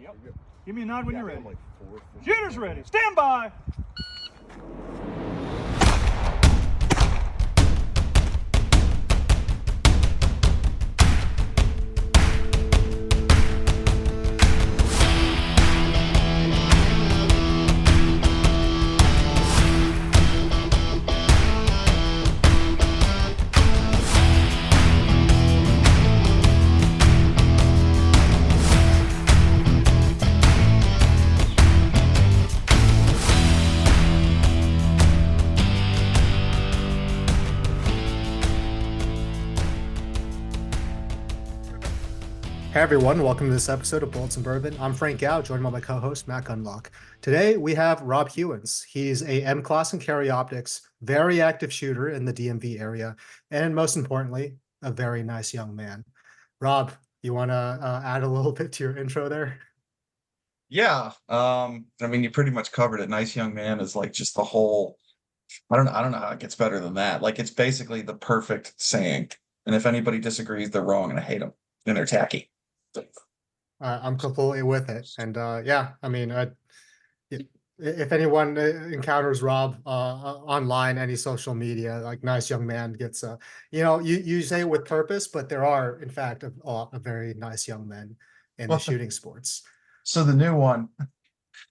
Yep. Give me a nod when you're ready. Like Shooter's ready. Stand by. Hey everyone, welcome to this episode of Bullets and Bourbon. I'm Frank Gao, joined by my co-host Matt Gunlock. Today we have Rob Hewins. He's a M-Class in carry optics, very active shooter in the DMV area, and most importantly, a very nice young man. Rob, you want to add a little bit to your intro there? Yeah. I mean, you pretty much covered it. Nice young man is like just the whole. I don't know how it gets better than that. Like it's basically the perfect saying. And if anybody disagrees, they're wrong, and I hate them, and they're tacky. I'm completely with it. And yeah, I mean, if anyone encounters Rob online, any social media, like nice young man gets, you say it with purpose, but there are, in fact, a very nice young men in the shooting sports. So the new one,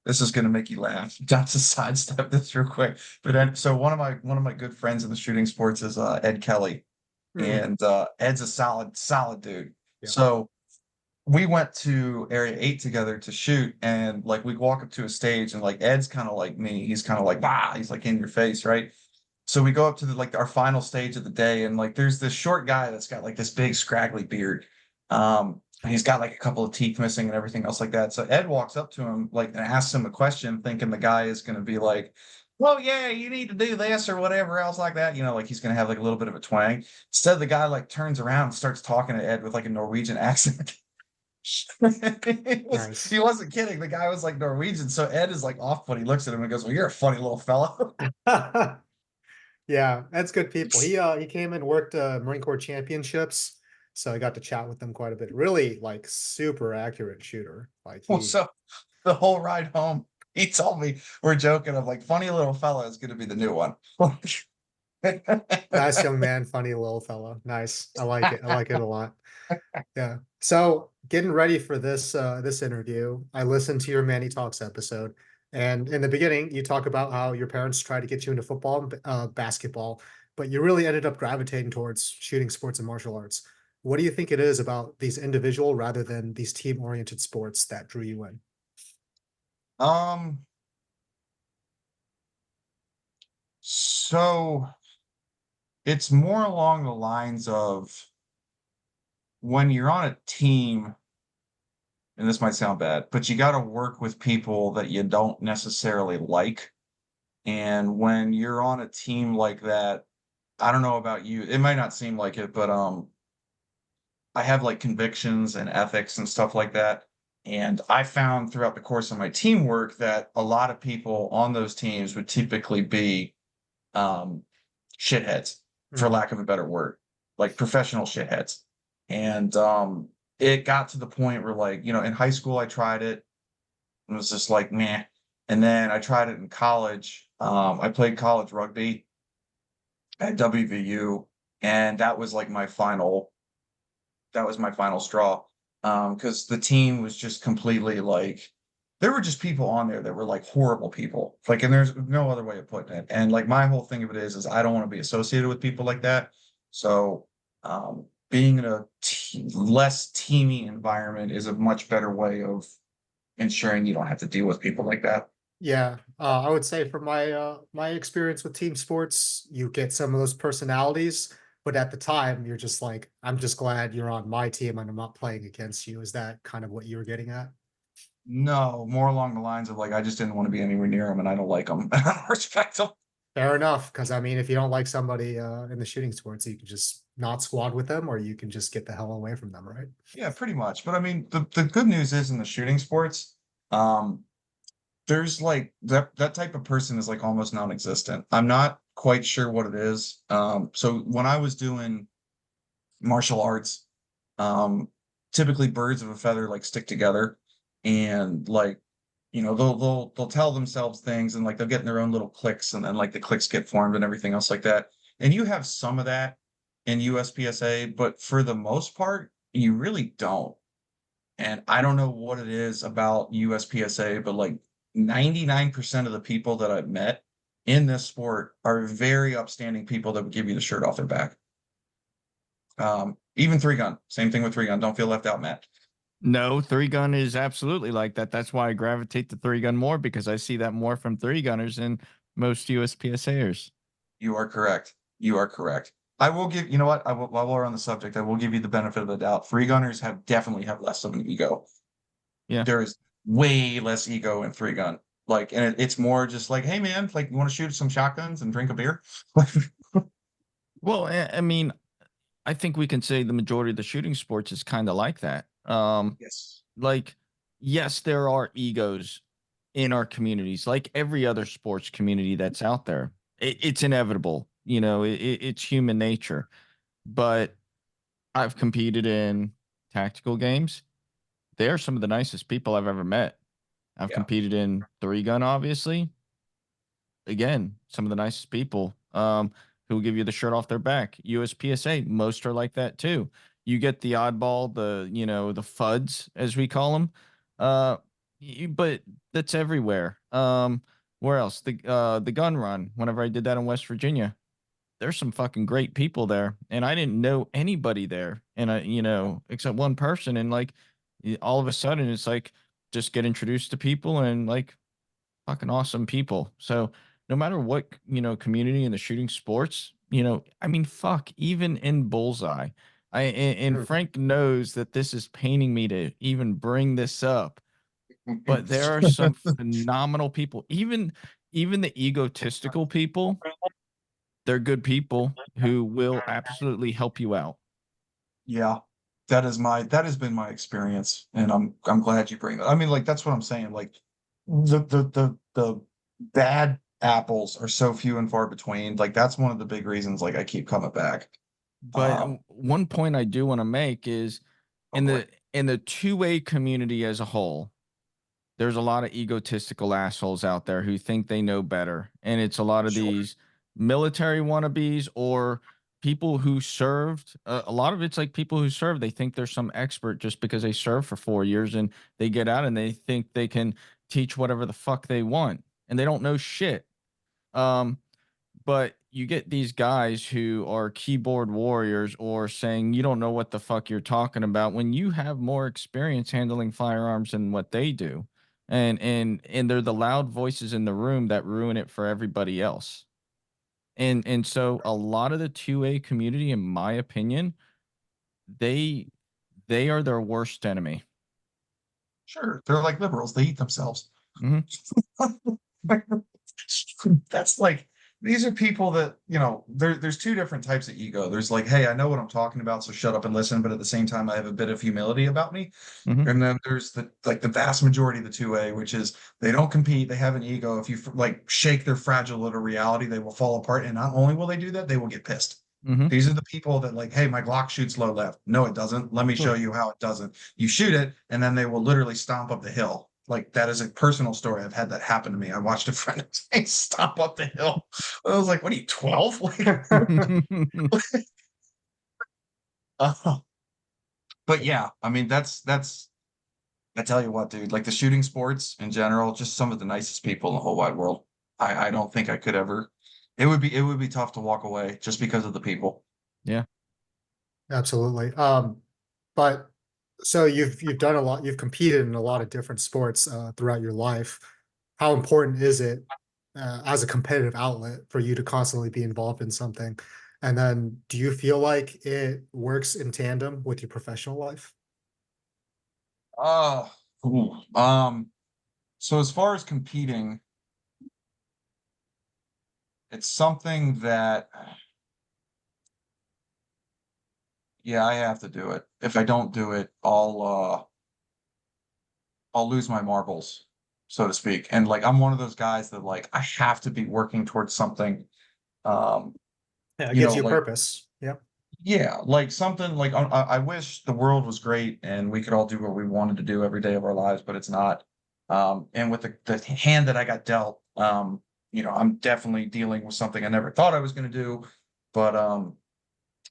this is going to make you laugh. Just to sidestep this real quick, but so one of my good friends in the shooting sports is Ed Kelly, and Ed's a solid dude. Yeah. So we went to Area 8 together to shoot, and like we walk up to a stage, and like Ed's kind of like me. He's kind of like, he's like in your face, right? So we go up to our final stage of the day, and like there's this short guy that's got like this big scraggly beard. And he's got like a couple of teeth missing and everything else like that. So Ed walks up to him like and asks him a question, thinking the guy is going to be like, well, yeah, you need to do this or whatever else like that. You know, like he's going to have like a little bit of a twang. Instead, the guy like turns around and starts talking to Ed with like a Norwegian accent. Nice. He wasn't kidding. The guy was like Norwegian. So Ed is like off put. He looks at him and goes, well, you're a funny little fellow. Yeah, that's good people. He came and worked Marine Corps Championships, so I got to chat with them quite a bit. Really, like super accurate shooter. Like Well, so the whole ride home, he told me, we're joking, I'm like, funny little fella is going to be the new one. nice young man, funny little fella. Nice. I like it. I like it a lot. Yeah. So getting ready for this interview, I listened to your Manny Talks episode. And in the beginning, you talk about how your parents tried to get you into football and basketball, but you really ended up gravitating towards shooting sports and martial arts. What do you think it is about these individual rather than these team-oriented sports that drew you in? So it's more along the lines of when you're on a team, and this might sound bad, but you got to work with people that you don't necessarily like. And when you're on a team like that, I don't know about you, it might not seem like it, but I have like convictions and ethics and stuff like that. And I found throughout the course of my teamwork that a lot of people on those teams would typically be shitheads, for lack of a better word, like professional shitheads. And it got to the point where, like, you know, in high school, I tried it. It was just like, meh. And then I tried it in college. I played college rugby at WVU, and that was like my final straw. Because the team was just completely like, there were just people on there that were like horrible people. Like, and there's no other way of putting it. And like my whole thing of it is I don't want to be associated with people like that. So being in a less teamy environment is a much better way of ensuring you don't have to deal with people like that. Yeah, I would say from my experience with team sports, you get some of those personalities, but at the time you're just like, I'm just glad you're on my team and I'm not playing against you. Is that kind of what you were getting at? No, more along the lines of like, I just didn't want to be anywhere near them, and I don't like them. I don't respect them. Fair enough, because I mean, if you don't like somebody in the shooting sports, you can just not squad with them, or you can just get the hell away from them, right? Yeah, pretty much. But I mean, the good news is in the shooting sports, there's like that type of person is like almost non-existent. I'm not quite sure what it is. So when I was doing martial arts, typically birds of a feather like stick together. and like, they'll tell themselves things, and like they'll get in their own little cliques, and then like the cliques get formed and everything else like that. And you have some of that in USPSA, but for the most part, you really don't. And I don't know what it is about USPSA, but like 99% of the people that I've met in this sport are very upstanding people that would give you the shirt off their back. Even three gun, same thing with three gun. Don't feel left out, Matt. No, three gun is absolutely like that. That's why I gravitate to three gun more, because I see that more from three gunners than most USPSAers. You are correct. You are correct. I will give, you know what? While we're on the subject, I will give you the benefit of the doubt. Three gunners definitely have less of an ego. Yeah. There is way less ego in three gun. Like, and it's more just like, hey man, like you want to shoot some shotguns and drink a beer? Well, I mean, I think we can say the majority of the shooting sports is kind of like that. Yes. Like, yes, there are egos in our communities, like every other sports community that's out there. It's inevitable, it's human nature. But I've competed in tactical games. They are some of the nicest people I've ever met. I've Yeah. competed in three gun, obviously. Again, some of the nicest people who will give you the shirt off their back. USPSA, most are like that too. You get the oddball, the fuds as we call them, but that's everywhere. Where else? The gun run. Whenever I did that in West Virginia, there's some fucking great people there, and I didn't know anybody there, and except one person, and like all of a sudden, it's like just get introduced to people and like fucking awesome people. So no matter what, community in the shooting sports, I mean, fuck, even in Bullseye, and Mm. Frank knows that this is paining me to even bring this up, but there are some phenomenal people, even the egotistical people. They're good people who will absolutely help you out. Yeah. That has been my experience. And I'm glad you bring that. I mean, like that's what I'm saying. Like the bad apples are so few and far between. Like that's one of the big reasons like I keep coming back. But one point I do want to make is Oh in boy. the two-way community as a whole, there's a lot of egotistical assholes out there who think they know better. And it's a lot of Sure. these military wannabes or people who served. A lot of it's like people who served. They think they're some expert just because they served for 4 years and they get out and they think they can teach whatever the fuck they want. And they don't know shit. Um, but you get these guys who are keyboard warriors or saying you don't know what the fuck you're talking about when you have more experience handling firearms than what they do. And they're the loud voices in the room that ruin it for everybody else. And so a lot of the 2A community, in my opinion, they they are their worst enemy. Sure. They're like liberals. They eat themselves. Mhm. That's like these are people that, there's two different types of ego. There's like, hey, I know what I'm talking about, so shut up and listen, but at the same time, I have a bit of humility about me. Mhm. And then there's the vast majority of the 2A, which is they don't compete, they have an ego. If you like shake their fragile little reality, they will fall apart. And not only will they do that, they will get pissed. Mhm. These are the people that like, hey, my Glock shoots low left. No, it doesn't. Let me show you how it doesn't. You shoot it, and then they will literally stomp up the hill. Like that is a personal story. I've had that happen to me. I watched a friend of mine stomp up the hill. I was like, what are you, 12? Uh, but yeah, I mean, I tell you what, dude, like the shooting sports in general, just some of the nicest people in the whole wide world. I don't think I could ever. It would be tough to walk away just because of the people. Yeah. Absolutely. But so you've done a lot, you've competed in a lot of different sports throughout your life. How important is it as a competitive outlet for you to constantly be involved in something? And then do you feel like it works in tandem with your professional life? Oh, so as far as competing, it's something that, yeah, I have to do it. If I don't do it, I'll lose my marbles, so to speak. And like I'm one of those guys that like I have to be working towards something. Um, Yeah, it gives you like purpose. Yeah. Yeah, like something like I wish the world was great and we could all do what we wanted to do every day of our lives, but it's not. And with the hand that I got dealt, I'm definitely dealing with something I never thought I was going to do, but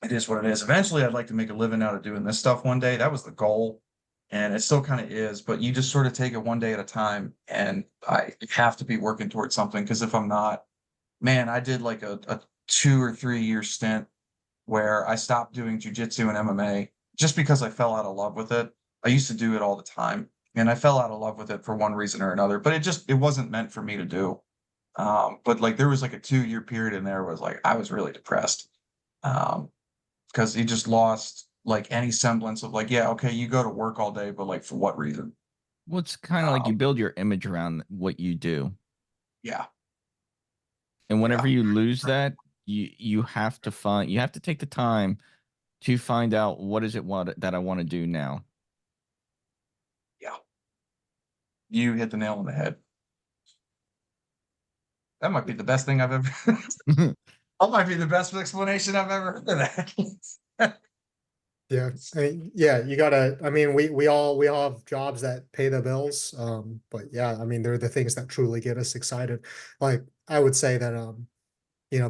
it is what it is. Eventually, I'd like to make a living out of doing this stuff one day. That was the goal, and it still kind of is. But you just sort of take it one day at a time, and I have to be working towards something because if I'm not, man, I did like a 2 or 3 year stint where I stopped doing jujitsu and MMA just because I fell out of love with it. I used to do it all the time, and I fell out of love with it for one reason or another. But it wasn't meant for me to do. But like there was like a 2 year period in there was like I was really depressed. Because he just lost like any semblance of like, yeah, okay, you go to work all day, but like for what reason? Well, it's kind of like you Um, build your image around what you do. yeah, And yeah. whenever you lose that, you have to take the time to find out what is it that I want to do now. Yeah, you hit the nail on the head. That might be the best thing I've ever. That might be the best explanation I've ever heard of that. Yeah, yeah, you gotta. I mean, we all have jobs that pay the bills. But yeah, I mean, they're the things that truly get us excited. Like I would say that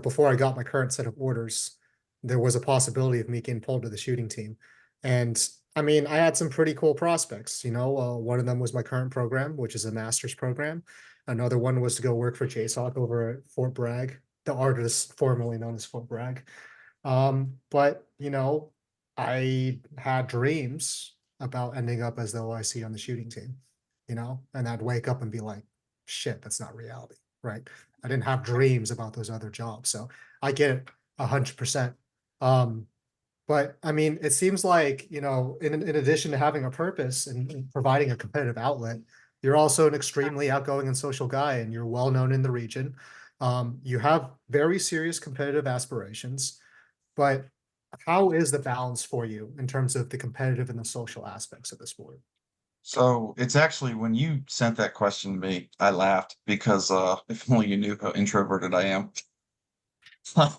before I got my current set of orders, there was a possibility of me getting pulled to the shooting team. And I mean, I had some pretty cool prospects. One of them was my current program, which is a master's program. Another one was to go work for JSOC over at Fort Bragg, the artist formerly known as Fort Bragg. But I had dreams about ending up as the OIC on the shooting team, and I'd wake up and be like, shit, that's not reality, right? I didn't have dreams about those other jobs. So I get it 100%. Um, but I mean, it seems like, in addition to having a purpose and providing a competitive outlet, you're also an extremely outgoing and social guy, and you're well known in the region. You have very serious competitive aspirations, but how is the balance for you in terms of the competitive and the social aspects of the sport? So it's actually when you sent that question to me, I laughed because if only you knew how introverted I am. Could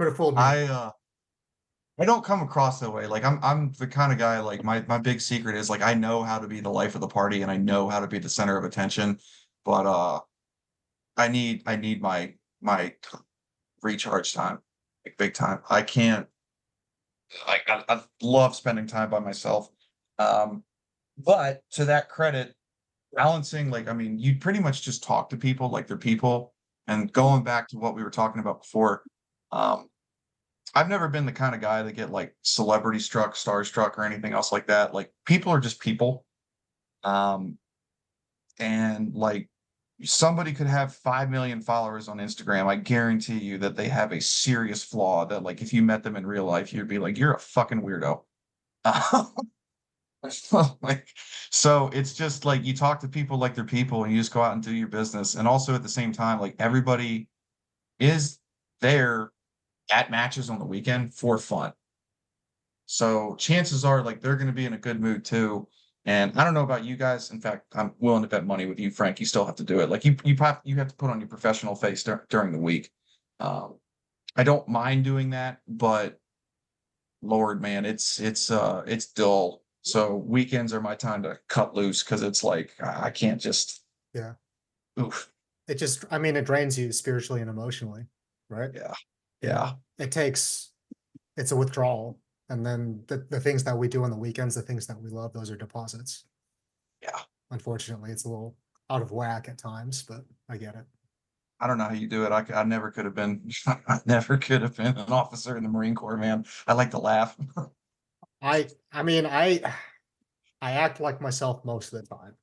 have fooled me. I don't come across that way. Like I'm the kind of guy like my big secret is like I know how to be the life of the party and I know how to be the center of attention, but I need my recharge time, like big time. I can't like I love spending time by myself. Um, but to that credit, balancing like I mean, you pretty much just talk to people like they're people. And going back to what we were talking about before, um, I've never been the kind of guy that get like celebrity struck, starstruck, or anything else like that. Like people are just people. Um, and like somebody could have 5 million followers on Instagram. I guarantee you that they have a serious flaw that like if you met them in real life, you'd be like, you're a fucking weirdo. Like, so it's just like you talk to people like they're people and you just go out and do your business. And also at the same time, like everybody is there at matches on the weekend for fun. So chances are like they're going to be in a good mood too. And I don't know about you guys. In fact, I'm willing to bet money with you, Frank. You still have to do it. Like you have to put on your professional face during the week. Um, I don't mind doing that, but Lord, man, it's dull. So weekends are my time to cut loose because it's like I can't just Yeah. oof. I mean, it drains you spiritually and emotionally, right? Yeah. Yeah. Yeah. It's a withdrawal. And then the things that we do on the weekends, the things that we love, those are deposits. Yeah. Unfortunately, it's a little out of whack at times, but I get it. I don't know how you do it. I never could have been I never could have been an officer in the Marine Corps, man. I like to laugh. I mean, I act like myself most of the time.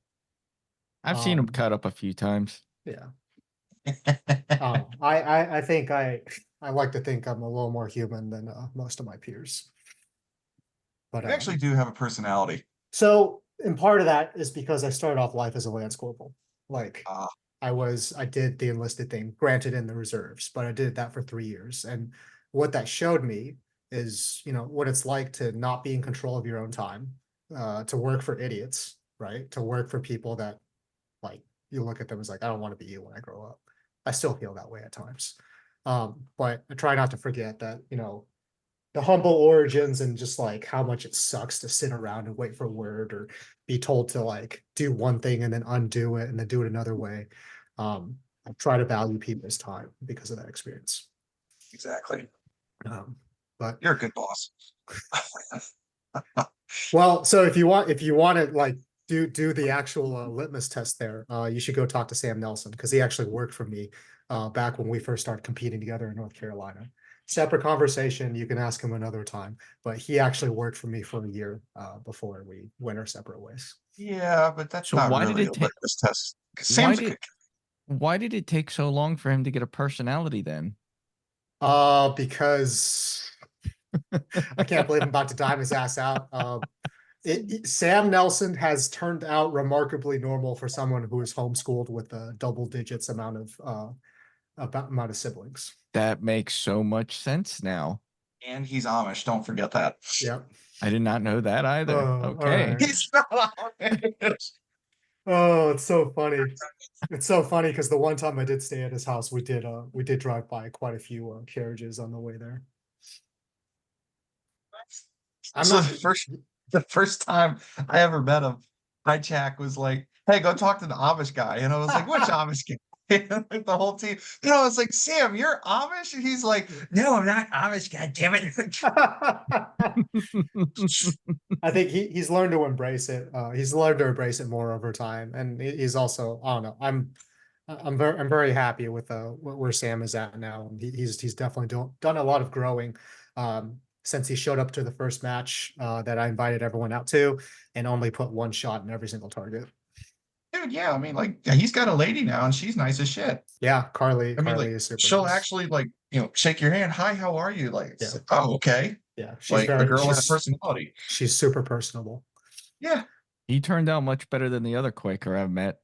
I've seen him Um, cut up a few times. yeah. I think I like to think I'm a little more human than most of my peers. But I actually do have a personality. and part of that is because I started off life as a lance corporal. Like Uh, I did the enlisted thing, granted in the reserves, but I did that for 3 years. And what that showed me is, what it's like to not be in control of your own time, to work for idiots, right? To work for people that like you look at them as like, I don't want to be you when I grow up. I still feel that way at times. But I try not to forget that, the humble origins and just like how much it sucks to sit around and wait for a word or be told to like do one thing and then undo it and then do it another way. I try to value people's time because of that experience. Exactly. But You're a good boss. well, so if you want to like do the actual litmus test there, you should go talk to Sam Nelson because he actually worked for me back when we first started competing together in North Carolina. Separate conversation. You can ask him another time, but he actually worked for me for a year before we went our separate ways. Yeah, but that's So not why did really it a take- litmus test. 'Cause Why Sam's a did good why did it take so long for him to get a personality then? Because I can't believe I'm about to dime his ass out. Sam Nelson has turned out remarkably normal for someone who is homeschooled with a double digits amount of siblings. That makes so much sense now. and he's Amish. Don't forget that. Yep. I did not know that either. Oh, all Okay. right. He's not Amish. Oh, it's so funny. It's so funny because the one time I did stay at his house, we did drive by quite a few carriages on the way there. I'm So not the first time I ever met him, Jack was like, "Hey, go talk to the Amish guy," and I was like, "Which Amish guy?" And like the whole team, I was like, "Sam, you're Amish?" And he's like, "No, I'm not Amish. God damn it!" I think he's learned to embrace it. He's learned to embrace it more over time, and he's also I don't know. I'm very happy with where Sam is at now. He's definitely done a lot of growing since he showed up to the first match that I invited everyone out to, and only put one shot in every single target. Dude, yeah, I mean, like, yeah, he's got a lady now, and she's nice as shit. Yeah, Carly. I mean, Carly like, is super. she'll nice. actually like, shake your hand. Hi, how are you? Like, Yeah. oh, okay. Yeah, she's Like a girl with a she's personality. she's super personable. Yeah. He turned out much better than the other Quaker I've met.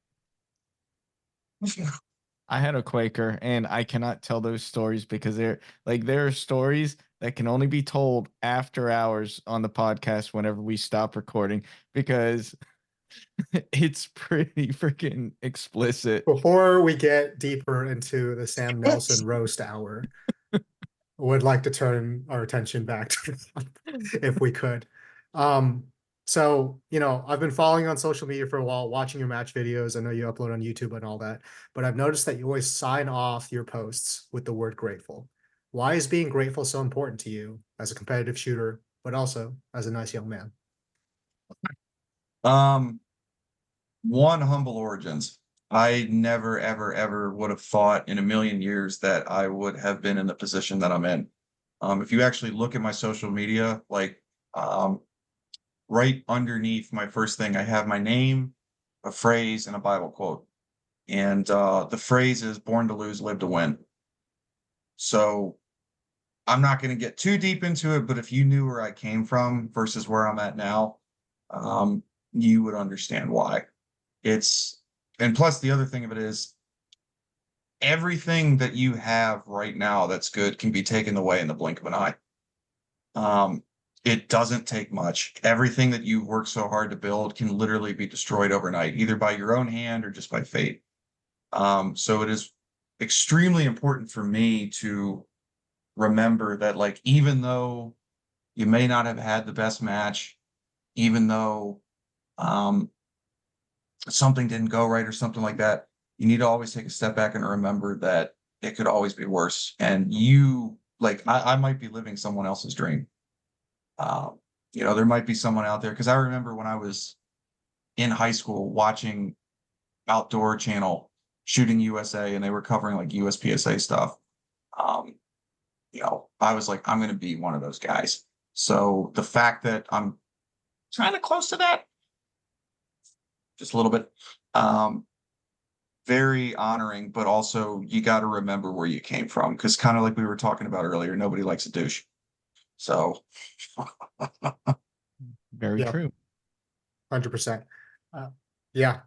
I had a Quaker, and I cannot tell those stories because there are stories that can only be told after hours on the podcast whenever we stop recording because it's pretty freaking explicit. Before we get deeper into the Sam Nelson roast hour, would like to turn our attention back to if we could. So, I've been following on social media for a while, watching your match videos. I know you upload on YouTube and all that, but I've noticed that you always sign off your posts with the word grateful. Why is being grateful so important to you as a competitive shooter, but also as a nice young man? One, humble origins. I never, ever, ever would have thought in a million years that I would have been in the position that I'm in. If you actually look at my social media, like right underneath my first thing, I have my name, a phrase, and a Bible quote. And the phrase is born to lose, live to win. So I'm not going to get too deep into it, but if you knew where I came from versus where I'm at now, you would understand why. And plus the other thing of it is everything that you have right now that's good can be taken away in the blink of an eye. It doesn't take much. Everything that you've worked so hard to build can literally be destroyed overnight, either by your own hand or just by fate. So it is extremely important for me to remember that, like, even though you may not have had the best match, even though something didn't go right or something like that, you need to always take a step back and remember that it could always be worse. And I might be living someone else's dream. There might be someone out there, because I remember when I was in high school watching Outdoor Channel Shooting USA, and they were covering like USPSA stuff. I was like, I'm going to be one of those guys. So the fact that I'm kind of close to that, just a little bit, very honoring, but also you got to remember where you came from, because kind of like we were talking about earlier, nobody likes a douche. So Very true. 100%. Yeah.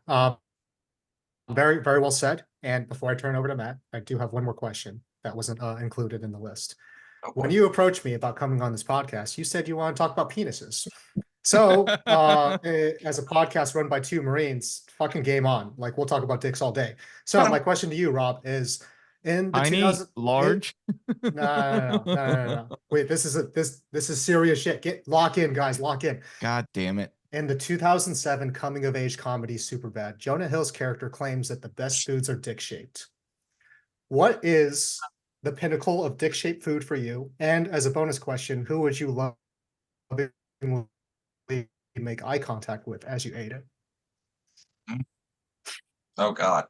Very, very well said. And before I turn over to Matt, I do have one more question that wasn't included in the list. When you approached me about coming on this podcast, you said you want to talk about penises. So, as a podcast run by two Marines, fucking game on. Like, we'll talk about dicks all day. So, my question to you, Rob, is In the Tiny, 2000 large. No. Wait, this is serious shit. Lock in, guys, lock in. God damn it. In the 2007 coming of age comedy Superbad, Jonah Hill's character claims that the best foods are dick shaped. What is the pinnacle of dick shaped food for you? And as a bonus question, who would you lovingly make eye contact with as you ate it? Oh God.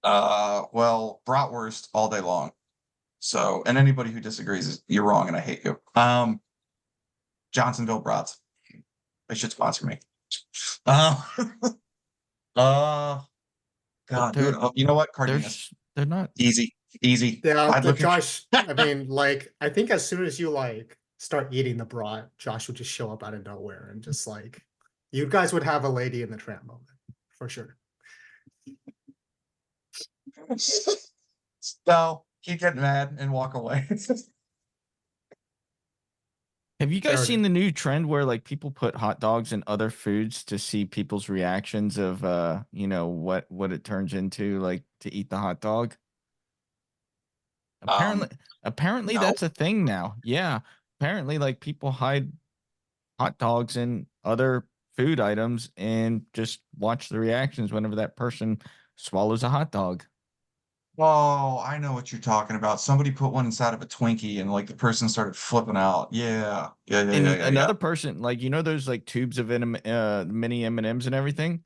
Well, bratwurst all day long. So, and anybody who disagrees is you're wrong, and I hate you. Johnsonville brats. They should sponsor me. Uh, God, dude. You know what? Cardenas. They're not. Easy. Yeah, I'd look at- Josh, I mean, like, I think as soon as you like start eating the brat, Josh would just show up out of nowhere and just like, you guys would have a lady in the tramp moment for sure. No, he'd get mad and walk away. Have you guys Fair seen the new trend where like people put hot dogs in other foods to see people's reactions of what it turns into, like to eat the hot dog? Apparently no. that's a thing now. Yeah. Apparently like people hide hot dogs in other food items and just watch the reactions whenever that person swallows a hot dog. Oh, I know what you're talking about. Somebody put one inside of a Twinkie and like the person started flipping out. Yeah. And another person, like, those like tubes of mini M&Ms and everything.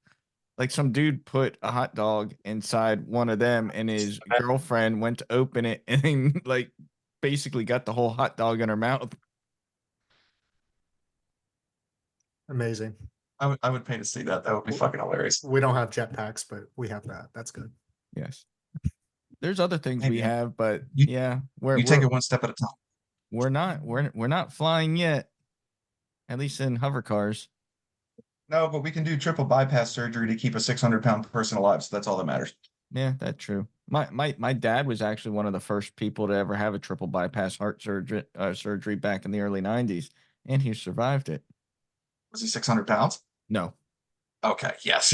Like some dude put a hot dog inside one of them and his girlfriend went to open it and then like basically got the whole hot dog in her mouth. Amazing. I would pay to see that. That would be fucking hilarious. We don't have jetpacks, but we have that. That's good. Yes. There's other things Hey, we man. have, but You- yeah, You take it one step at a time. we're not flying yet. At least in hover cars. No, but we can do triple bypass surgery to keep a 600-pound person alive. So that's all that matters. Yeah, that's true. My dad was actually one of the first people to ever have a triple bypass heart surgery back in the early 90s, and he survived it. Was he 600 pounds? No. Okay. Yes.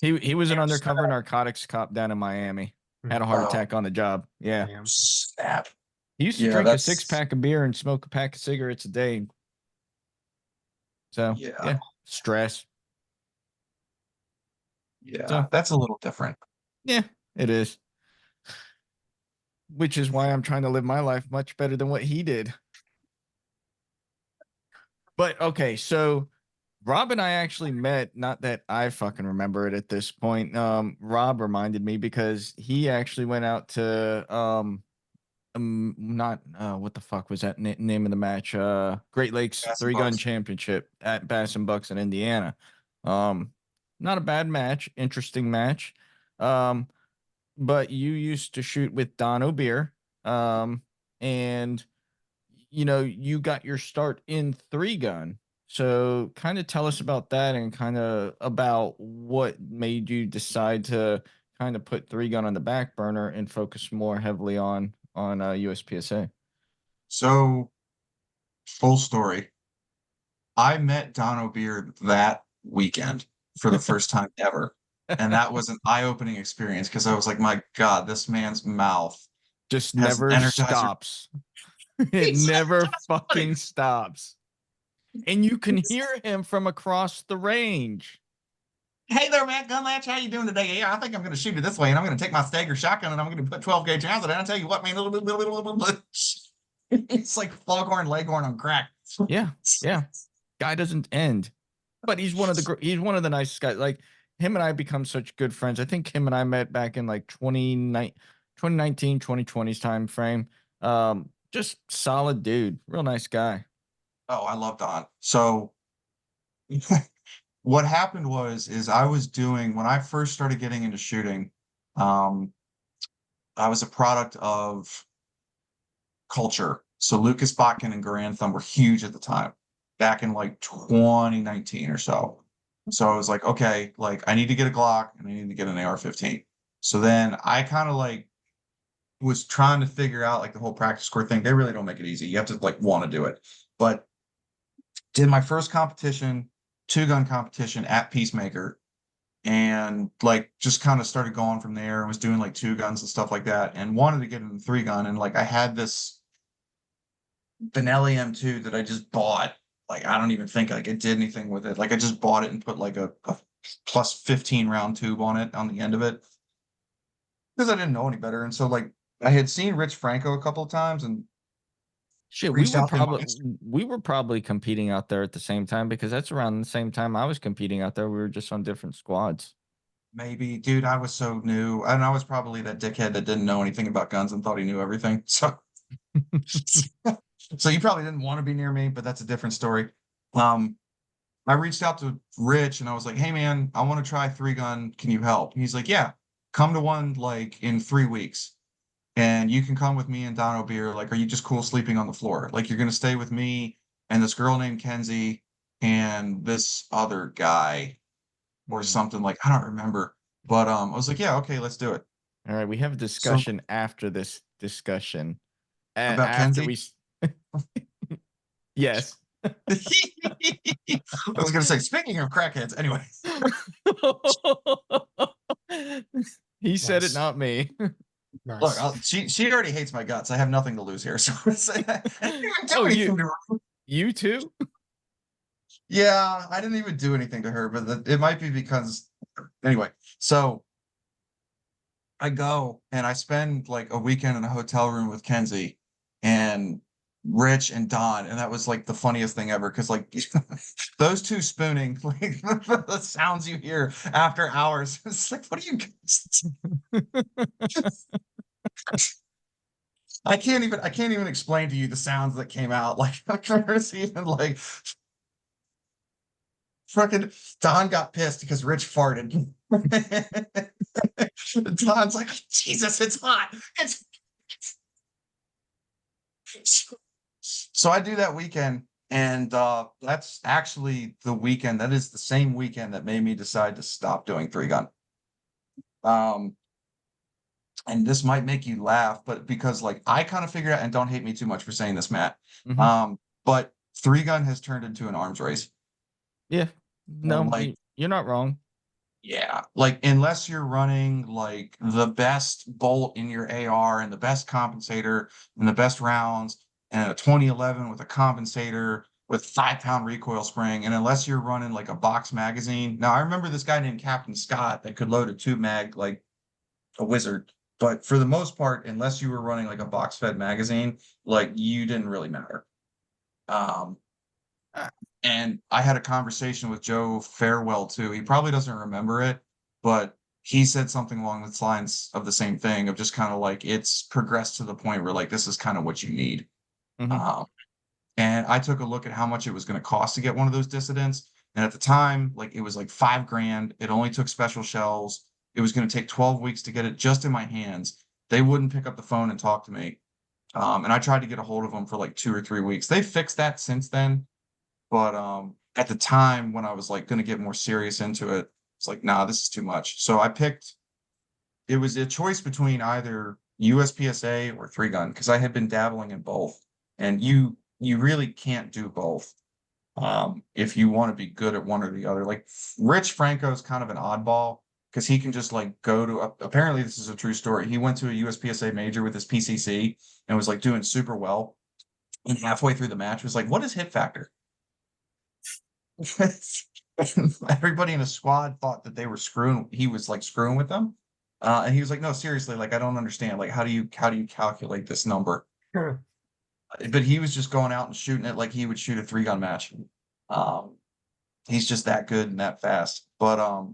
He was an undercover narcotics cop down in Miami. Had a heart attack on the job. Yeah. Damn. Snap. He used to Yeah, drink a that's- 6-pack of beer and smoke a pack of cigarettes a day. So Yeah. stress. Yeah. So- That's a little different. Yeah, it is. Which is why I'm trying to live my life much better than what he did. But okay, so Rob and I actually met, not that I fucking remember it at this point. Rob reminded me because he actually went out to not what the fuck was that name of the match? Great Lakes Bass and 3-gun Bucks. championship at Bass and Bucks in Indiana. Not a bad match, interesting match. But you used to shoot with Don O'Beer. And you got your start in 3-gun. So kind of tell us about that and kind of about what made you decide to kind of put 3-gun on the back burner and focus more heavily on USPSA. So, full story. I met Don O'Beer that weekend for the first time ever. And that was an eye-opening experience because I was like, my God, this man's mouth Just has never Energizer- stops. It He's never so fucking stops. And you can hear him from across the range. Hey there, Matt Gunlatch. How you doing today? Yeah, I think I'm going to shoot it this way, and I'm going to take my Stagger shotgun, and I'm going to put 12 gauge rounds in it. And I tell you what, man, it's like foghorn leghorn on crack. Yeah. Guy doesn't end. But he's one of the nicest guys. Like him and I become such good friends. I think him and I met back in like 2019, 2020's time frame. Just solid dude, real nice guy. Oh, I love Don. So what happened is I was doing, when I first started getting into shooting, I was a product of culture. So Lucas Botkin and Garantham were huge at the time, back in like 2019 or so. So I was like, okay, like I need to get a Glock and I need to get an AR-15. So then I kind of like was trying to figure out like the whole practice score thing. They really don't make it easy. You have to like want to do it. But did my first competition, 2-gun competition at Peacemaker. and like just kind of started going from there. I was doing like 2 guns and stuff like that, and wanted to get in the 3 gun. And like I had this Benelli M2 that I just bought. Like I don't even think like it did anything with it. Like I just bought it and put like a plus 15 round tube on it on the end of it because I didn't know any better. And so like I had seen Rich Franco a couple of times and Shit, reached out to him on Instagram. we were probably competing out there at the same time because that's around the same time I was competing out there. We were just on different squads. Maybe, dude, I was so new, and I was probably that dickhead that didn't know anything about guns and thought he knew everything. So, so you probably didn't want to be near me, but that's a different story. I reached out to Rich and I was like, "Hey, man, I want to try 3 gun. Can you help?" And he's like, "Yeah, come to one like in 3 weeks, and you can come with me and Don O'Beer. Like, are you just cool sleeping on the floor? Like, you're gonna stay with me and this girl named Kenzie and this other guy." Or something like I don't remember. But I was like, yeah, okay, let's do it. All right, we have a So discussion after this discussion. about After Kenzie? Yes. I was gonna say, speaking of crackheads, anyway. He said it, Nice. not me. Look, Nice. she already hates my guts. I have nothing to lose here. So I didn't even do Oh, anything to her. You too? Yeah, I didn't even do anything to her, but it might be because anyway. So I go and I spend like a weekend in a hotel room with Kenzie and Rich and Don, and that was like the funniest thing ever because like those two spooning, like the sounds you hear after hours. It's like, what are you guys? I can't even explain to you the sounds that came out. Like there's even like fucking Don got pissed because Rich farted. Don's like, Jesus, it's hot. So I do that weekend, and that's actually the weekend. That is the same weekend that made me decide to stop doing 3 gun. And this might make you laugh, but because like I kind of figured out, and don't hate me too much for saying this, Matt. But 3 gun has turned into an arms race. Yeah. No, like you're not wrong. Yeah, like unless you're running like the best bolt in your AR and the best compensator and the best rounds and a 2011 with a compensator with 5-pound recoil spring, and unless you're running like a box magazine. Now I remember this guy named Captain Scott that could load a 2 mag like a wizard, but for the most part, unless you were running like a box fed magazine, like you didn't really matter. And I had a conversation with Joe Farewell too. He probably doesn't remember it, but he said something along the lines of the same thing of just kind of like it's progressed to the point where like this is kind of what you need. And I took a look at how much it was going to cost to get one of those dissidents. And at the time, like it was like $5,000. It only took special shells. It was going to take 12 weeks to get it just in my hands. They wouldn't pick up the phone and talk to me. And I tried to get a hold of them for like 2 or 3 weeks. They fixed that since then. But at the time when I was like going to get more serious into it, it's like, nah, this is too much. So it was a choice between either USPSA or 3 gun because I had been dabbling in both. And you really can't do both if you want to be good at one or the other. Like Rich Franco is kind of an oddball because he can just like go to apparently this is a true story. He went to a USPSA major with his PCC and was like doing super well. And halfway through the match was like, what is hit factor? Everybody in the squad thought that they were screwing. He was like screwing with them, and he was like, "No, seriously, like I don't understand. Like, how do you calculate this number?" But he was just going out and shooting it like he would shoot a 3 gun match. He's just that good and that fast. But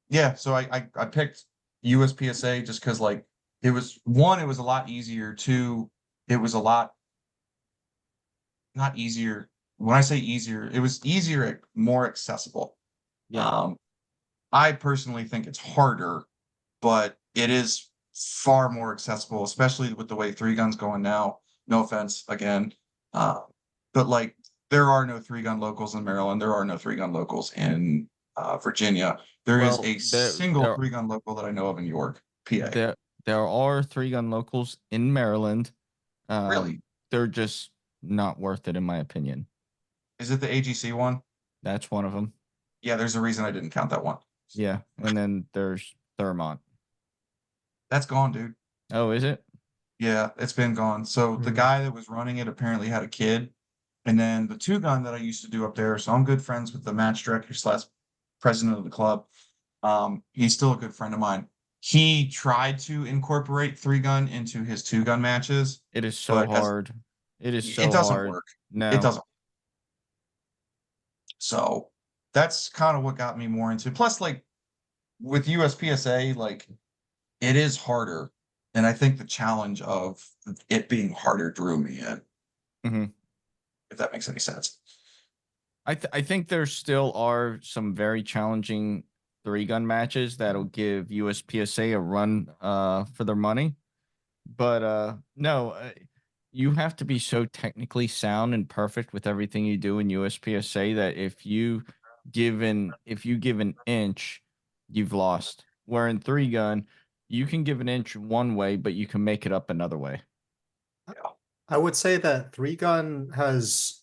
yeah. So I picked USPSA just because like it was a lot easier. 2, it was a lot not easier. When I say easier, it was easier, more accessible. Yeah. I personally think it's harder, but it is far more accessible, especially with the way 3 gun's going now. No offense again. But like there are no 3 gun locals in Maryland. There are no 3 gun locals in Virginia. There is a single 3 gun local that I know of in York, PA. There are 3 gun locals in Maryland. Really? They're just not worth it in my opinion. Is it the AGC one? That's one of them. Yeah, there's a reason I didn't count that one. Yeah, and then there's Thermont. That's gone, dude. Oh, is it? Yeah, it's been gone. So the Mm. guy that was running it apparently had a kid. And then the two gun that I used to do up there, so I'm good friends with the match director slash president of the club. He's still a good friend of mine. He tried to incorporate three gun into his two gun matches, It is so but as hard. It is it so doesn't hard. work. It No. doesn't. So that's kind of what got me more into. Plus, like with USPSA, like it is harder. And I think the challenge of it being harder drew me in, hmm if that makes any sense. I think there still are some very challenging three gun matches that'll give USPSA a run for their money. But no, you have to be so technically sound and perfect with everything you do in USPSA that if you give an inch, you've lost. Where in three gun, you can give an inch one way, but you can make it up another way. I would say that three gun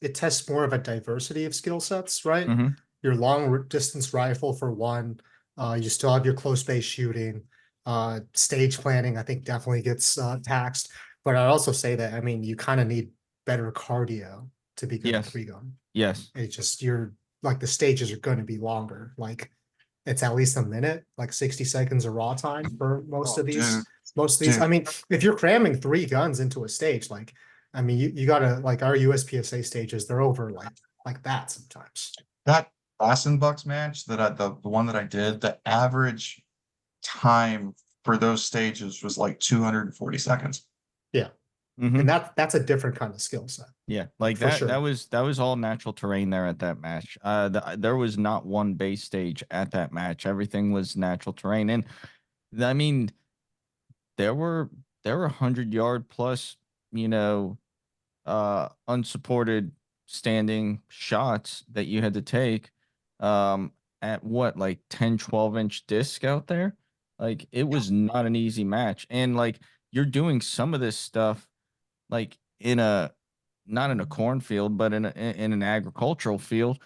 it tests more of a diversity of skill sets, right? Mm-hmm. Your long distance rifle for one, you still have your close base shooting, stage planning, I think definitely gets taxed. But I'd also say that, I mean, you kind of need better cardio to be good at Yes. three gun. Yes. It's just, like the stages are going to be longer. Like it's at least a minute, like 60 seconds of raw time for most Oh, of dude, these. Most of these, I dude, mean, if you're cramming three guns into a stage, like, I mean, you gotta like our USPSA stages, they're over like that sometimes. that Bucks match that the one that I did, the average time for those stages was like 240 seconds. Yeah. Mm-hmm. And that's a different kind of skill set. Yeah, like For that. sure. That was all natural terrain there at that match. There was not one base stage at that match. Everything was natural terrain, and I mean, there were 100-yard plus, you know, unsupported standing shots that you had to take, um, at what, like 10, 12-inch disc out there. Like it was not an easy match, and like you're doing some of this stuff like in a not in a cornfield, but in an agricultural field.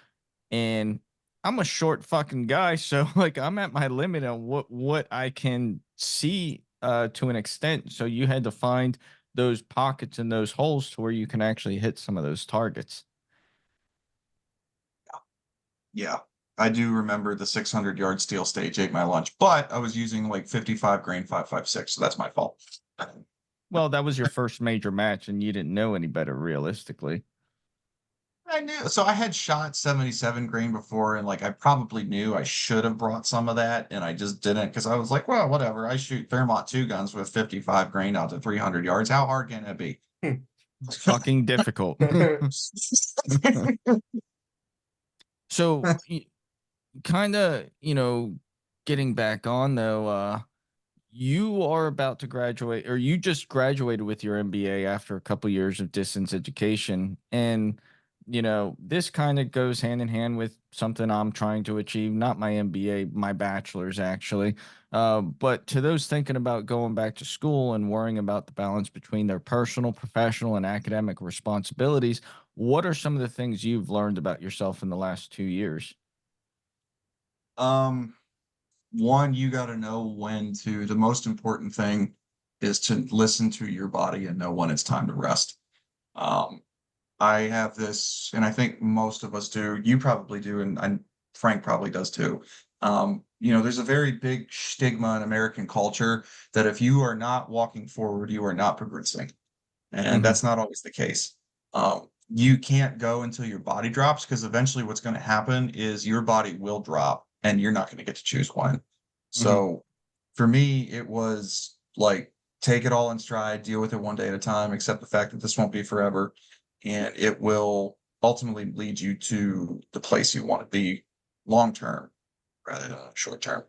And I'm a short fucking guy, so like I'm at my limit on what I can see to an extent. So you had to find those pockets and those holes to where you can actually hit some of those targets. Yeah. I do remember the 600-yard steel stage ate my lunch, but I was using like 55 grain 5.56, so that's my fault. Well, that was your first major match, and you didn't know any better, realistically. I knew. So I had shot 77 grain before, and like I probably knew I should have brought some of that, and I just didn't because I was like, well, whatever. I shoot Thermont two guns with 55 grain out to 300 yards. How hard can it be? It's fucking difficult. So, kind of, getting back on though, you are about to graduate, or you just graduated with your MBA after a couple years of distance education. And, this kind of goes hand in hand with something I'm trying to achieve, not my MBA, my bachelor's actually. But to those thinking about going back to school and worrying about the balance between their personal, professional, and academic responsibilities, what are some of the things you've learned about yourself in the last 2 years? Um, One, you got to know when to, the most important thing is to listen to your body and know when it's time to rest. Um, I have this, and I think most of us do. You probably do, and Frank probably does too. There's a very big stigma in American culture that if you are not walking forward, you are not progressing, and Mhm. that's not always the case. You can't go until your body drops because eventually, what's going to happen is your body will drop, and you're not going to get to choose when. Mhm. So, for me, it was like take it all in stride, deal with it one day at a time, accept the fact that this won't be forever and it will ultimately lead you to the place you want to be long term rather than short term.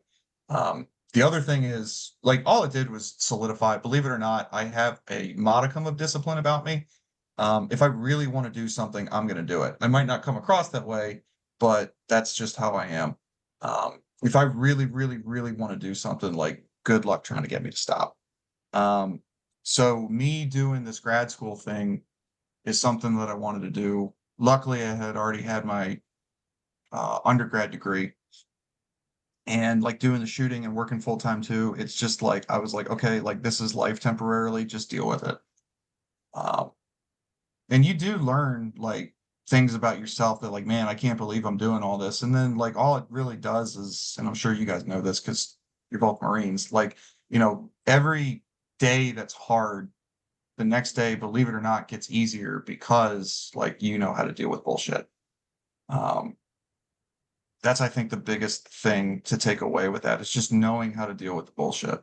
The other thing is like all it did was solidify, believe it or not, I have a modicum of discipline about me. If I really want to do something, I'm going to do it. I might not come across that way, but that's just how I am. If I really, really, really want to do something, like good luck trying to get me to stop. Um, so me doing this grad school thing is something that I wanted to do. Luckily, I had already had my undergrad degree, and like doing the shooting and working full time too. It's just like I was like, okay, like this is life temporarily, just deal with it. Um, and you do learn like things about yourself that like, man, I can't believe I'm doing all this. And then like all it really does is, and I'm sure you guys know this because you're both Marines, like, every day that's hard, the next day, believe it or not, gets easier because like you know how to deal with bullshit. Um, that's I think the biggest thing to take away with that is just knowing how to deal with the bullshit.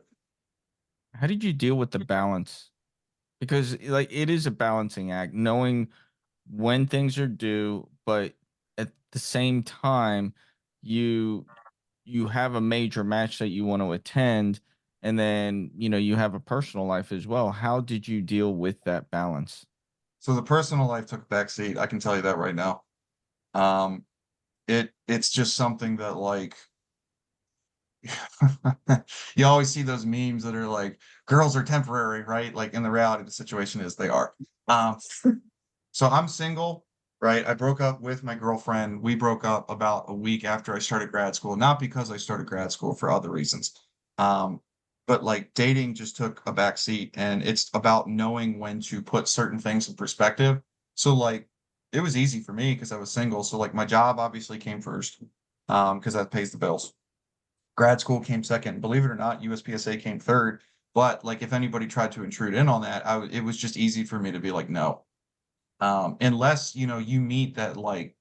How did you deal with the balance? Because like it is a balancing act, knowing when things are due, but at the same time, you you have a major match that you want to attend, and then you have a personal life as well. How did you deal with that balance? So the personal life took a backseat. I can tell you that right now. Um, it's just something that like you always see those memes that are like girls are temporary, right? Like in the reality of the situation is they are. Um, so I'm single, right? I broke up with my girlfriend. We broke up about a week after I started grad school, not because I started grad school for other reasons. Um, but like dating just took a back seat and it's about knowing when to put certain things in perspective. So like it was easy for me because I was single. So like my job obviously came first, because that pays the bills. Grad school came second. Believe it or not, USPSA came third. But like if anybody tried to intrude in on that, it was just easy for me to be like, no. Unless you meet that like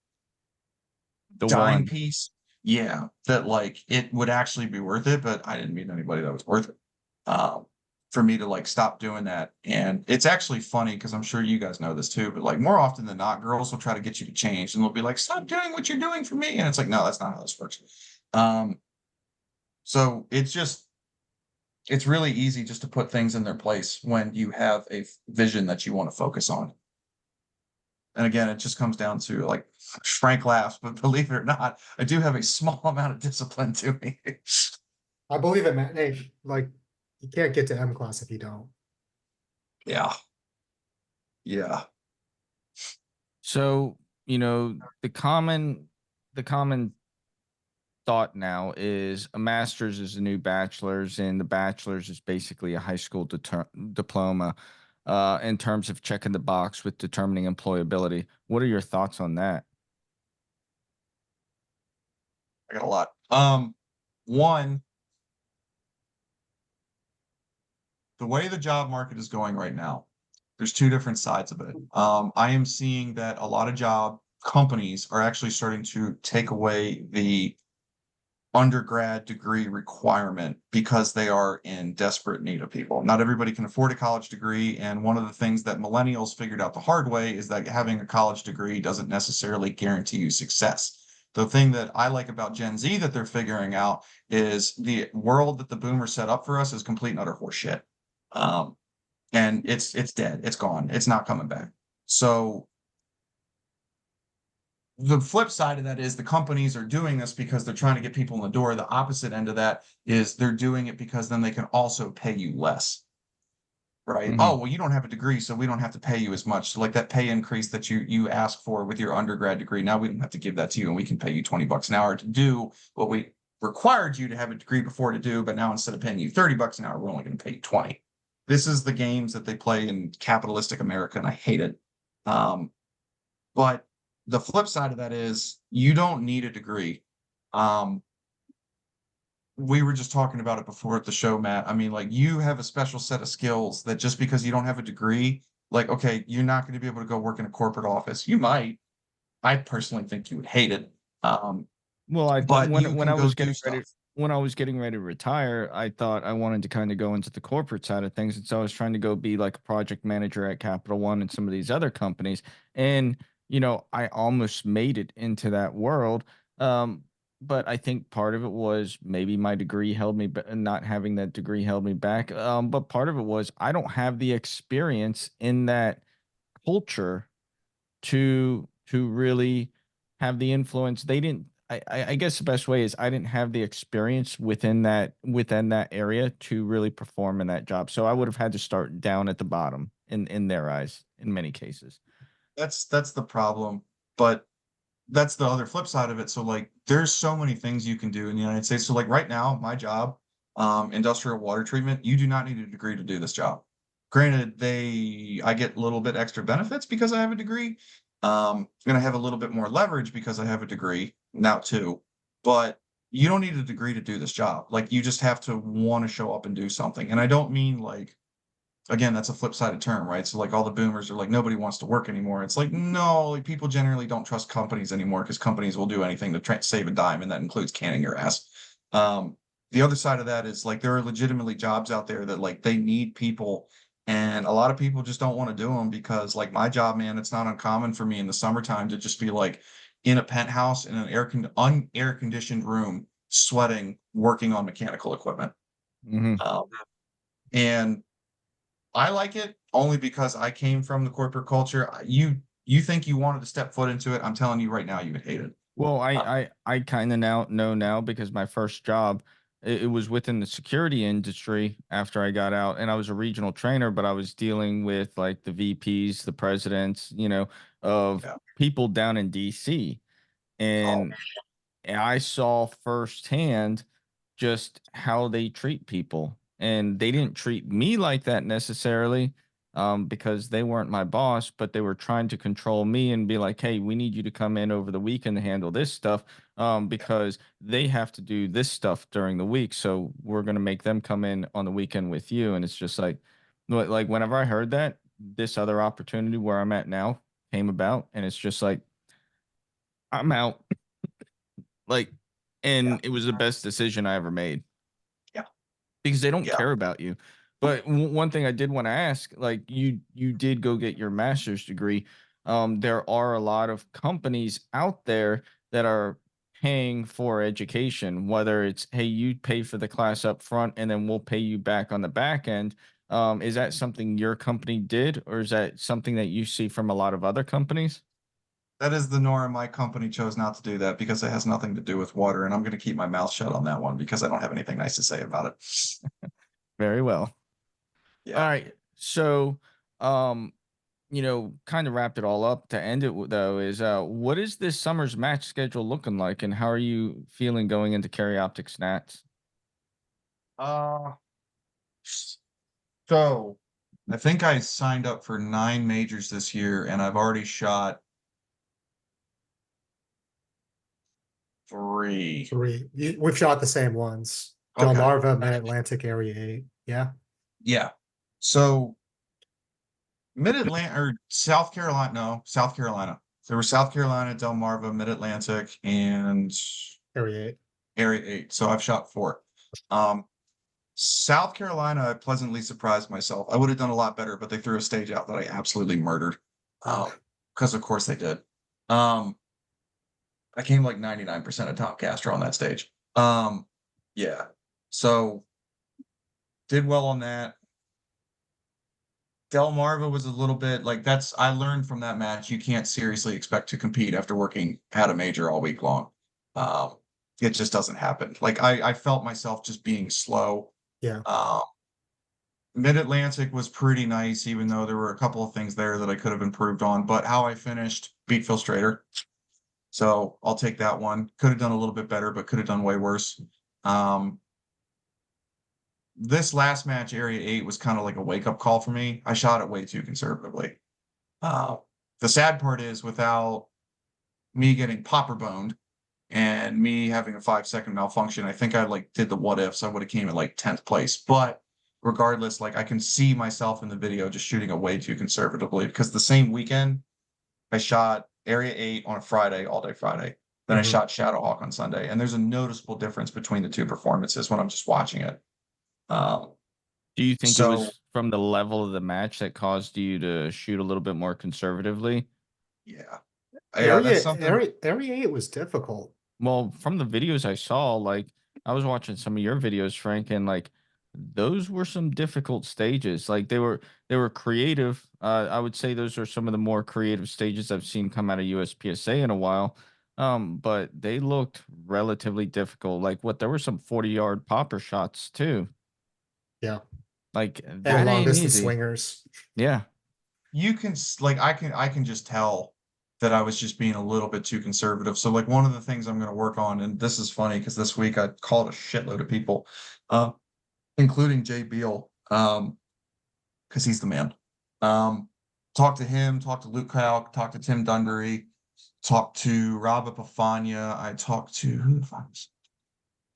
The dime one. piece, yeah, that like it would actually be worth it. But I didn't meet anybody that was worth it. Um, for me to like stop doing that. And it's actually funny because I'm sure you guys know this too, but like more often than not, girls will try to get you to change and they'll be like, stop doing what you're doing for me. And it's like, no, that's not how this works. Um, so it's really easy just to put things in their place when you have a vision that you want to focus on. And again, it just comes down to like Frank laughs, but believe it or not, I do have a small amount of discipline to me. I believe it, man. Hey, like you can't get to M class if you don't. Yeah. Yeah. So, the common thought now is a master's is a new bachelor's, and the bachelor's is basically a high school diploma, in terms of checking the box with determining employability. What are your thoughts on that? I got a lot. One, the way the job market is going right now, there's two different sides of it. I am seeing that a lot of job companies are actually starting to take away the undergrad degree requirement because they are in desperate need of people. Not everybody can afford a college degree. And one of the things that millennials figured out the hard way is that having a college degree doesn't necessarily guarantee you success. The thing that I like about Gen Z that they're figuring out is the world that the boomers set up for us is complete and utter horseshit. Um, and it's dead. It's gone. It's not coming back. So the flip side of that is the companies are doing this because they're trying to get people in the door. The opposite end of that is they're doing it because then they can also pay you less, right? Hmm. Oh, well, you don't have a degree, so we don't have to pay you as much. So like that pay increase that you ask for with your undergrad degree, now we don't have to give that to you, and we can pay you $20 an hour to do what we required you to have a degree before to do, but now instead of paying you $30 an hour, we're only going to pay you 20. This is the games that they play in capitalistic America, and I hate it. Um, but the flip side of that is you don't need a degree. Um, we were just talking about it before at the show, Matt. I mean, like you have a special set of skills that just because you don't have a degree, like, okay, you're not going to be able to go work in a corporate office. You might. I personally think you would hate it. Um, Well, I thought but when you when can I go was do getting stuff. ready when I was getting ready to retire, I thought I wanted to kind of go into the corporate side of things, and so I was trying to go be like a project manager at Capital One and some of these other companies, and I almost made it into that world. Um, but I think part of it was maybe my degree held me, not having that degree held me back. But part of it was I don't have the experience in that culture to really have the influence. They didn't. I guess the best way is I didn't have the experience within that area to really perform in that job. So I would have had to start down at the bottom in their eyes in many cases. That's the problem. But that's the other flip side of it. So like there's so many things you can do in the United States. So like right now, my job, industrial water treatment, you do not need a degree to do this job. Granted, I get a little bit extra benefits because I have a degree. And I have a little bit more leverage because I have a degree now too. But you don't need a degree to do this job. Like you just have to want to show up and do something. And I don't mean like, again, that's a flip sided term, right? So like all the boomers are like, nobody wants to work anymore. It's like, no, like people generally don't trust companies anymore because companies will do anything to try save a dime, and that includes canning your ass. The other side of that is like there are legitimately jobs out there that like they need people, and a lot of people just don't want to do them because like my job, man, it's not uncommon for me in the summertime to just be like in a penthouse in an air conditioned room, sweating, working on mechanical equipment. Mhm. And I like it only because I came from the corporate culture. You think you wanted to step foot into it? I'm telling you right now, you would hate it. Well, Uh, I kind of now know now because my first job, it was within the security industry after I got out, and I was a regional trainer, but I was dealing with like the VPs, the presidents, of yeah. people down in DC. Oh, And I saw firsthand just how they treat people. And they didn't treat me like that necessarily, because they weren't my boss, but they were trying to control me and be like, hey, we need you to come in over the weekend to handle this stuff, yeah. because they have to do this stuff during the week. So we're going to make them come in on the weekend with you. And it's just like whenever I heard that, this other opportunity where I'm at now came about, and it's just like, I'm out. Like, Yeah. and it was the best decision I ever made Yeah. because they don't Yeah. care about you. But one thing I did want to ask, like you did go get your master's degree. There are a lot of companies out there that are paying for education, whether it's, hey, you pay for the class up front and then we'll pay you back on the back end. Is that something your company did, or is that something that you see from a lot of other companies? That is the norm. My company chose not to do that because it has nothing to do with water, and I'm going to keep my mouth shut on that one because I don't have anything nice to say about it. Very well. All Yeah. right. So, um, kind of wrapped it all up to end it though is what is this summer's match schedule looking like, and how are you feeling going into Carry Optics Nats? Uh, so I think I signed up for 9 majors this year, and I've already shot 3. We've shot the same ones. Okay. Delmarva, Mid-Atlantic Area 8. Yeah. Yeah. So Mid-Atlantic or South Carolina, no, South Carolina. There were South Carolina, Delmarva, Mid-Atlantic, and Area 8. Area 8. So I've shot 4. Um, South Carolina, I pleasantly surprised myself. I would have done a lot better, but they threw a stage out that I absolutely murdered. Because of course they did. Um, I came like 99% of top caster on that stage. Yeah. So did well on that. Delmarva was a little bit like I learned from that match. You can't seriously expect to compete after working at a major all week long. Um, it just doesn't happen. Like I felt myself just being slow. Yeah. Mid-Atlantic was pretty nice, even though there were a couple of things there that I could have improved on. But how I finished beat Phil Strader. So I'll take that one. Could have done a little bit better, but could have done way worse. This last match, Area 8, was kind of like a wake-up call for me. I shot it way too conservatively. Uh, the sad part is without me getting popper boned and me having a 5-second malfunction, I think I like did the what ifs. I would have came in like 10th place. But regardless, like I can see myself in the video just shooting it way too conservatively because the same weekend I shot Area 8 on a Friday, all day Friday. Then I Mhm. shot Shadowhawk on Sunday. And there's a noticeable difference between the two performances when I'm just watching it. Um, Do you think it so was from the level of the match that caused you to shoot a little bit more conservatively? yeah. Yeah, that's something. Area 8 was difficult. Well, from the videos I saw, like I was watching some of your videos, Frank, and like those were some difficult stages. Like they were creative. I would say those are some of the more creative stages I've seen come out of USPSA in a while. But they looked relatively difficult. Like what, there were some 40-yard popper shots too. Yeah. Like And that long ain't distance easy. swingers. Yeah. You can like I can just tell that I was just being a little bit too conservative. So like one of the things I'm going to work on, and this is funny because this week I called a shitload of people, including Jay Beal, because he's the man. Talk to him, talk to Luke Kyle, talk to Tim Dundery, talk to Rob Epifania. I talked to who the fuck was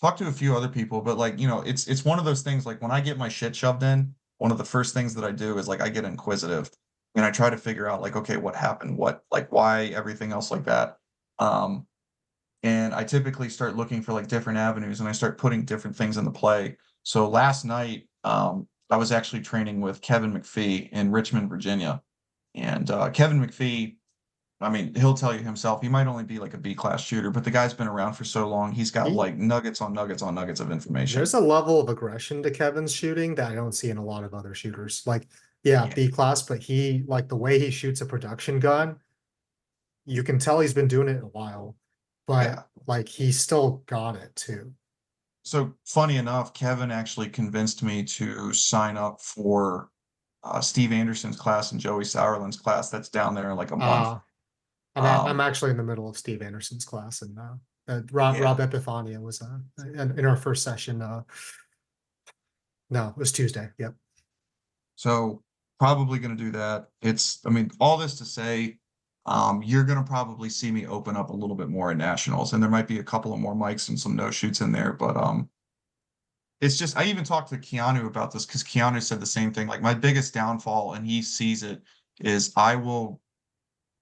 talked to a few other people, but like, it's one of those things like when I get my shit shoved in, one of the first things that I do is like I get inquisitive and I try to figure out like, okay, what happened? What like why everything else like that. And I typically start looking for like different avenues and I start putting different things into play. So last night, I was actually training with Kevin McPhee in Richmond, Virginia. And Kevin McPhee, I mean, he'll tell you himself, he might only be like a B class shooter, but the guy's been around for so long. He's got He- like nuggets on nuggets on nuggets of information. There's a level of aggression to Kevin's shooting that I don't see in a lot of other shooters. Like, yeah, Yeah. B class, but he like the way he shoots a production gun, you can tell he's been doing it a while, but Yeah. like he still got it too. So funny enough, Kevin actually convinced me to sign up for Steve Anderson's class and Joey Sauerland's class. That's down there in like a month. I'm actually in the middle of Steve Anderson's class, and Rob Yeah. Epifania was in our first session. No, it was Tuesday. Yep. So probably going to do that. I mean, all this to say, you're going to probably see me open up a little bit more at nationals, and there might be a couple of more mics and some no shoots in there, but it's just I even talked to Keanu about this because Keanu said the same thing. Like my biggest downfall, and he sees it, is I will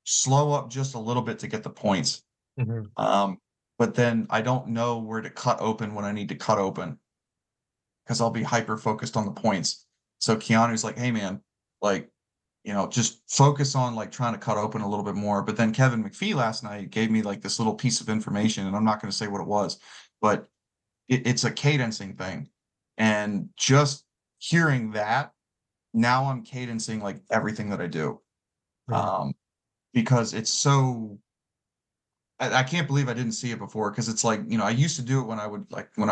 slow up just a little bit to get the points. But then I don't know where to cut open when I need to cut open because I'll be hyper focused on the points. So Keanu's like, hey man, like, just focus on like trying to cut open a little bit more. But then Kevin McPhee last night gave me like this little piece of information, and I'm not going to say what it was, but it's a cadencing thing. And just hearing that, now I'm cadencing like everything that I do. Because it's so I can't believe I didn't see it before because it's like, I used to do it when I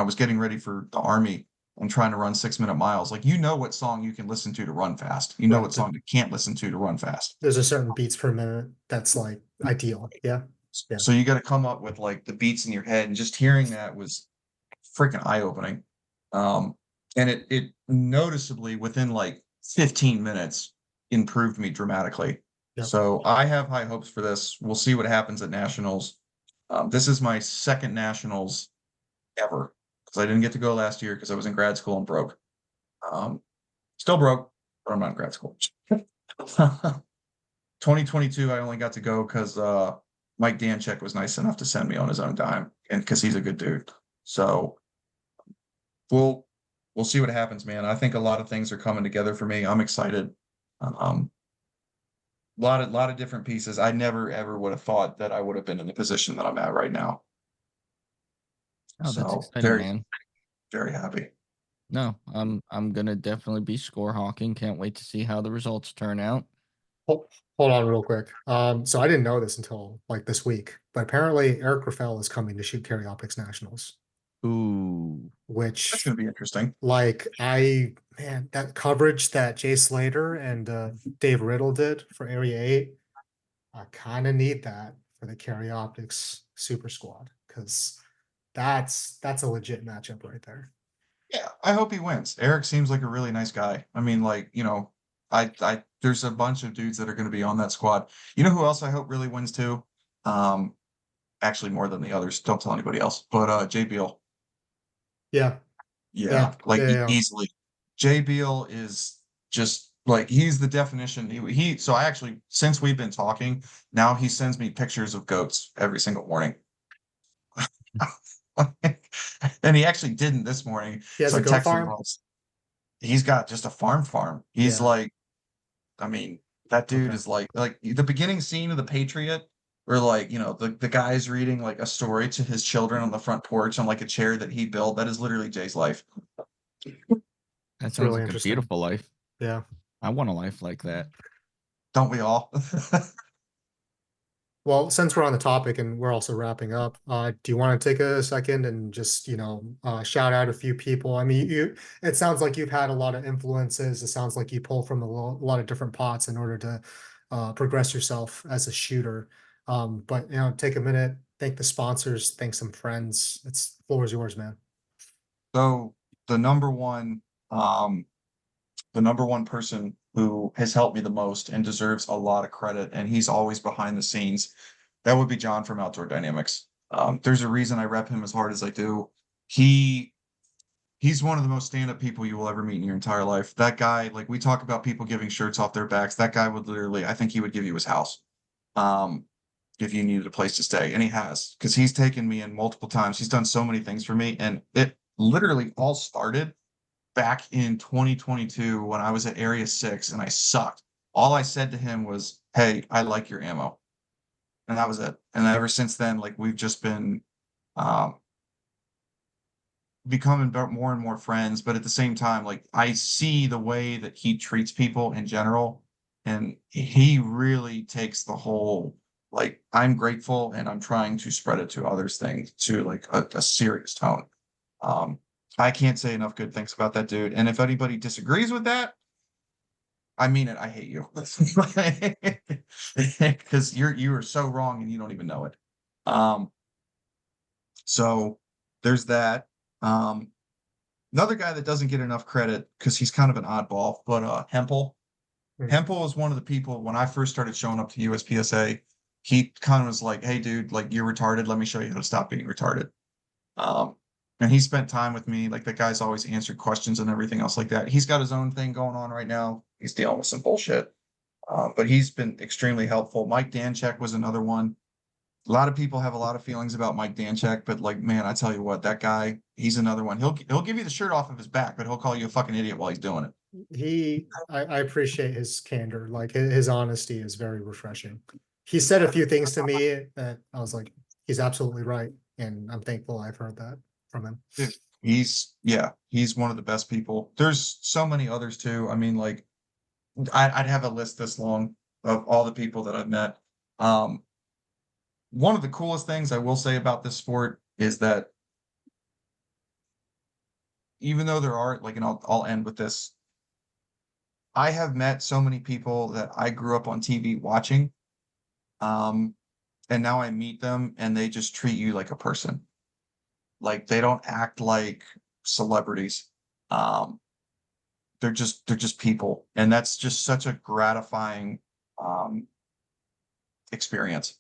was getting ready for the army and trying to run 6 minute miles. Like, what song you can listen to run fast. You know Right. what song you can't listen to run fast. There's a certain beats per minute that's like ideal. Yeah. Yeah. So you got to come up with like the beats in your head, and just hearing that was freaking eye opening. And it noticeably within like 15 minutes improved me dramatically. Yep. So I have high hopes for this. We'll see what happens at nationals. This is my second nationals ever because I didn't get to go last year because I was in grad school and broke. Still broke, but I'm not in grad school. 2022, I only got to go because Mike Danchek was nice enough to send me on his own dime, and because he's a good dude. So we'll see what happens, man. I think a lot of things are coming together for me. I'm excited. Lot of different pieces. I never ever would have thought that I would have been in the position that I'm at right now. Oh, that's So exciting, very, man. very happy. No, I'm gonna definitely be score hawking. Can't wait to see how the results turn out. Hold on real quick. So I didn't know this until like this week, but apparently Eric Raffel is coming to shoot Carry Optics Nationals, Ooh, That's which gonna be interesting. like man, that coverage that Jay Slater and Dave Riddle did for Area 8, I kind of need that for the Carry Optics Super Squad because that's a legit matchup right there. Yeah, I hope he wins. Eric seems like a really nice guy. I mean, like, I there's a bunch of dudes that are going to be on that squad. You know who else I hope really wins too? Actually more than the others. Don't tell anybody else. But Jay Beal. Yeah. Yeah, like yeah. easily. Jay Beal is just like he's the definition. So I actually, since we've been talking, now he sends me pictures of goats every single morning. And he actually didn't this morning. He has So a I goat texted him. farm. He's got just a farm. He's Yeah. like, I mean, that dude Okay. is like the beginning scene of The Patriot, where like, the guy's reading like a story to his children on the front porch on like a chair that he built. That is literally Jay's life. that It's sounds really like a interesting. beautiful life. Yeah. I want a life like that. Don't we all? Well, since we're on the topic and we're also wrapping up, do you want to take a second and just, shout out a few people? I mean, it sounds like you've had a lot of influences. It sounds like you pull from a lot of different pots in order to progress yourself as a shooter. But take a minute, thank the sponsors, thank some friends. It's floor is yours, man. So the number one, the number one person who has helped me the most and deserves a lot of credit, and he's always behind the scenes, that would be John from Outdoor Dynamics. There's a reason I rep him as hard as I do. He's one of the most stand-up people you will ever meet in your entire life. That guy, like we talk about people giving shirts off their backs. That guy would literally, I think he would give you his house. If you needed a place to stay. And he has, because he's taken me in multiple times. He's done so many things for me. And it literally all started back in 2022 when I was at Area 6 and I sucked. All I said to him was, "Hey, I like your ammo." And that was it. And ever since then, like we've just been um becoming more and more friends, but at the same time, like I see the way that he treats people in general, and he really takes the whole like I'm grateful and I'm trying to spread it to others thing to like a serious tone. Um, I can't say enough good things about that dude. And if anybody disagrees with that, I mean it. I hate you because you are so wrong and you don't even know it. Um, so there's that. Um, Another guy that doesn't get enough credit because he's kind of an oddball, but Hempel. Hmm. Hempel is one of the people when I first started showing up to USPSA, he kind of was like, "Hey, dude, like you're retarded. Let me show you how to stop being retarded." Um, and he spent time with me. Like that guy's always answered questions and everything else like that. He's got his own thing going on right now. He's dealing with some bullshit, but he's been extremely helpful. Mike Danchek was another one. A lot of people have a lot of feelings about Mike Danchek, but like, man, I tell you what, that guy, he's another one. He'll give you the shirt off of his back, but he'll call you a fucking idiot while he's doing it. I appreciate his candor. Like his honesty is very refreshing. He said a few things to me that I was like, he's absolutely right. And I'm thankful I've heard that from him. Dude, he's one of the best people. There's so many others too. I mean, like, I'd have a list this long of all the people that I've met. Um, One of the coolest things I will say about this sport is that even though there are like, and I'll end with this, I have met so many people that I grew up on TV watching, um, and now I meet them and they just treat you like a person. Like they don't act like celebrities. Um, they're just people, and that's just such a gratifying um experience.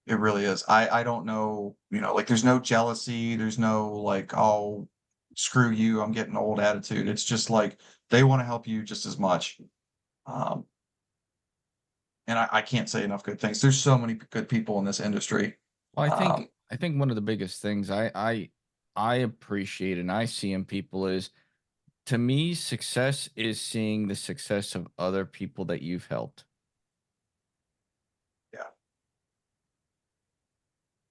It really is. I don't know, like there's no jealousy, there's no like, oh, screw you, I'm getting old attitude. It's just like they want to help you just as much. Um, and I can't say enough good things. There's so many good people in this industry. Well, Um, I think one of the biggest things I appreciate and I see in people is, to me, success is seeing the success of other people that you've helped. yeah,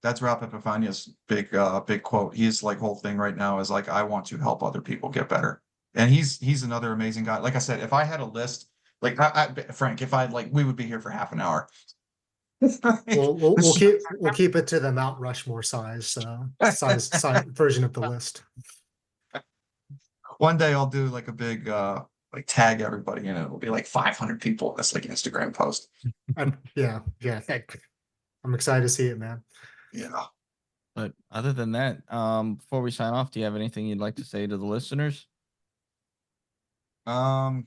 that's Ralph Epifania's big quote. His like whole thing right now is like, I want to help other people get better. And he's another amazing guy. Like I said, if I had a list, like Frank, if I like, we would be here for half an hour. We'll keep it to the Mount Rushmore size version of the list. One day I'll do like a big like tag everybody and it'll be like 500 people in this like Instagram post. Yeah. I'm excited to see it, man. Yeah. But other than that, before we sign off, do you have anything you'd like to say to the listeners? Um,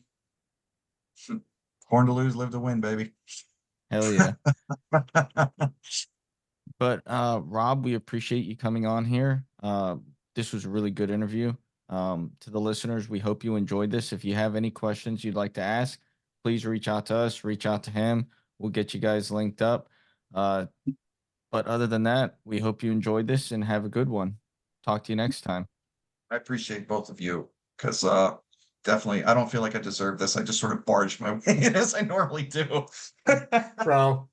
born to lose, live to win, baby. Hell yeah. But Rob, we appreciate you coming on here. This was a really good interview. To the listeners, we hope you enjoyed this. If you have any questions you'd like to ask, please reach out to us, reach out to him. We'll get you guys linked up. But other than that, we hope you enjoyed this and have a good one. Talk to you next time. I appreciate both of you because definitely I don't feel like I deserve this. I just sort of barged my way in as I normally do. Bro,